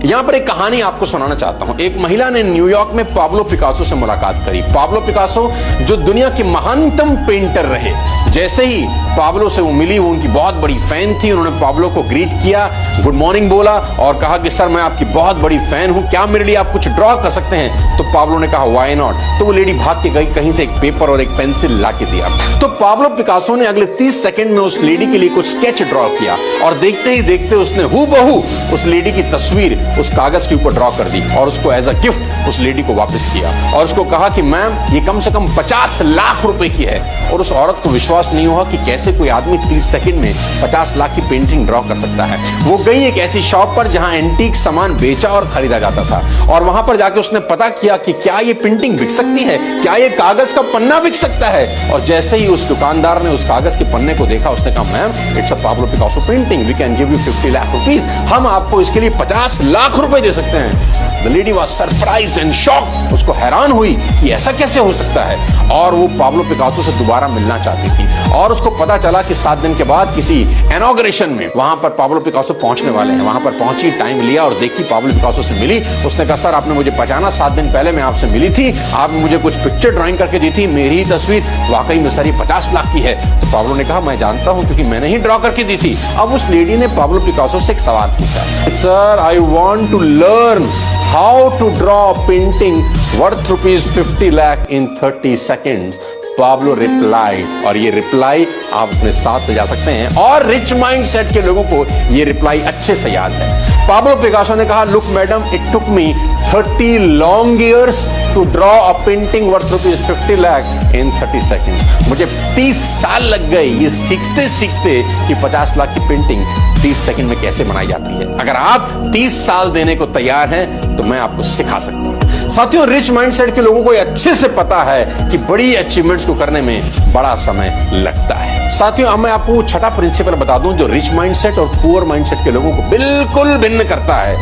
यहां पर एक कहानी आपको सुनाना चाहता हूं। एक महिला ने न्यूयॉर्क में पाब्लो पिकासो से मुलाकात करी। पाब्लो पिकासो जो दुनिया के महानतम पेंटर रहे, जैसे ही पाब्लो से वो मिली, वो उनकी बहुत बड़ी फैन थी। उन्होंने पाब्लो को ग्रीट किया, गुड मॉर्निंग बोला और कहा कि सर मैं आपकी बहुत बड़ी फैन हूं, क्या मेरे लिए आप कुछ ड्रॉ कर सकते हैं? तो पाब्लो ने कहा व्हाई नॉट। तो वो लेडी भाग के गई, कहीं से एक पेपर और एक पेंसिल ला के दिया। तो पाब्लो पिकासो ने अगले 30 सेकंड में उस लेडी के लिए कुछ स्केच ड्रॉ किया और देखते ही देखते उसने हूबहू उस लेडी की तस्वीर उस कागज के ऊपर ड्रॉ कर दी और उसको एज अ गिफ्ट उस लेडी को वापस किया और उसको कहा कि मैम ये कम से कम 50 लाख रुपए की है। और उस औरत को विश्वास नहीं हुआ कि कैसे कोई आदमी 30 सेकंड में 50 लाख की पेंटिंग ड्रॉ कर सकता है। वो गई एक ऐसी शॉप पर जहां एंटीक सामान बेचा और खरीदा जाता था और वहां पर जाके उसने पता किया कि क्या ये पेंटिंग बिक सकती है, क्या ये कागज का पन्ना बिक सकता है। और जैसे ही उस दुकानदार ने उस कागज के पन्ने को देखा, उसने कहा ma'am it's a Pablo Picasso painting, we can give you 50 lakh rupees, हम आपको इसके लिए 50 लाख रुपए दे सकते हैं। The lady was surprised and shocked। उसको हैरान हुई कि ऐसा कैसे हो सकता है और वो पाब्लो पिकासो से दोबारा मिलना चाहती थी। और उसको पता चला कि 7 दिन के बाद किसी इनॉग्रेशन में वहां पर पाब्लो पिकासो पहुंचने वाले हैं। वहां पर पहुंची, टाइम लिया और देखी, पाब्लो पिकासो से मिली। उसने कहा सर आपने मुझे पहचाना, 7 दिन पहले मैं आपसे मिली थी, आपने मुझे कुछ पिक्चर ड्राइंग करके दी थी, मेरी ही तस्वीर वाकई में सर ये 50 लाख की है। तो पाब्लो ने कहा मैं जानता हूं क्योंकि मैंने ही ड्रॉ करके दी थी। अब उस लेडी ने पाब्लो पिकासो से एक सवाल पूछा, sir I want to learn how to draw a painting worth rupees 50 lakh in 30 seconds। Pablo reply, और ये रिप्लाई आप अपने साथ ले जा सकते हैं और रिच माइंड सेट के लोगों को ये रिप्लाई अच्छे से याद है। पाब्लो पिकासो ने कहा look madam it took me 30 long years to draw a painting worth rupees 50 lakh in 30 second. मुझे 30 साल लग गए ये सीखते सीखते कि 50 लाख की पेंटिंग 30 सेकंड में कैसे बनाई जाती है। अगर आप 30 साल देने को तैयार हैं तो मैं आपको सिखा सकता हूं। साथियों रिच माइंडसेट के लोगों को अच्छे से पता है कि बड़ी अचीवमेंट्स को करने में बड़ा समय लगता है। साथियों अब मैं आपको छठा प्रिंसिपल बता दूं जो रिच माइंडसेट और पुअर माइंडसेट के लोगों को बिल्कुल भिन्न करता है।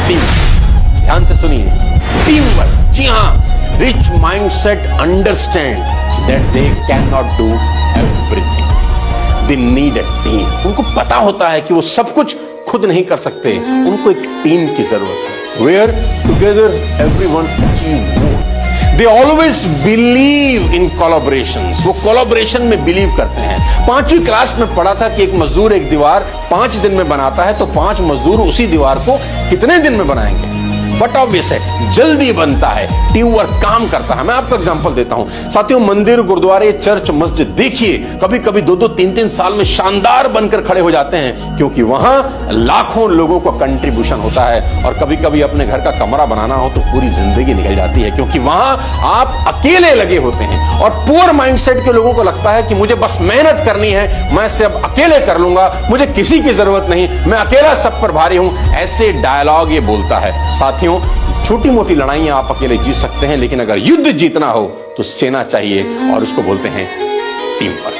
टीम, ध्यान से सुनिए, टीम वर्क। जी हां, rich mindset understand that they can not do everything, they need a team. उनको पता होता है कि वो सब कुछ खुद नहीं कर सकते, उनको एक टीम की जरूरत है। Where together everyone achieve more। They always believe in collaborations। वो कोलैबोरेशन में बिलीव करते हैं। 5वीं क्लास में पढ़ा था कि एक मजदूर एक दीवार 5 दिन में बनाता है तो 5 मजदूर उसी दीवार को कितने दिन में बनाएंगे? बट ऑब्वियस है जल्दी बनता है, टीम वर्क काम करता है। मैं आपको एग्जांपल देता हूं साथियों, मंदिर, गुरुद्वारे, चर्च, मस्जिद देखिए कभी कभी 2-2, 3-3 साल में शानदार बनकर खड़े हो जाते हैं क्योंकि वहां लाखों लोगों का कंट्रीब्यूशन होता है। और कभी कभी अपने घर का कमरा बनाना हो तो पूरी जिंदगी निकल जाती है क्योंकि वहां आप अकेले लगे होते हैं। और पुअर माइंडसेट के लोगों को लगता है कि मुझे बस मेहनत करनी है, मैं सब अकेले कर लूंगा, मुझे किसी की जरूरत नहीं, मैं अकेला सब पर भारी हूं, ऐसे डायलॉग ये बोलता है। साथियों छोटी मोटी लड़ाइयां आप अकेले जीत सकते हैं लेकिन अगर युद्ध जीतना हो तो सेना चाहिए और उसको बोलते हैं टीम वर्क।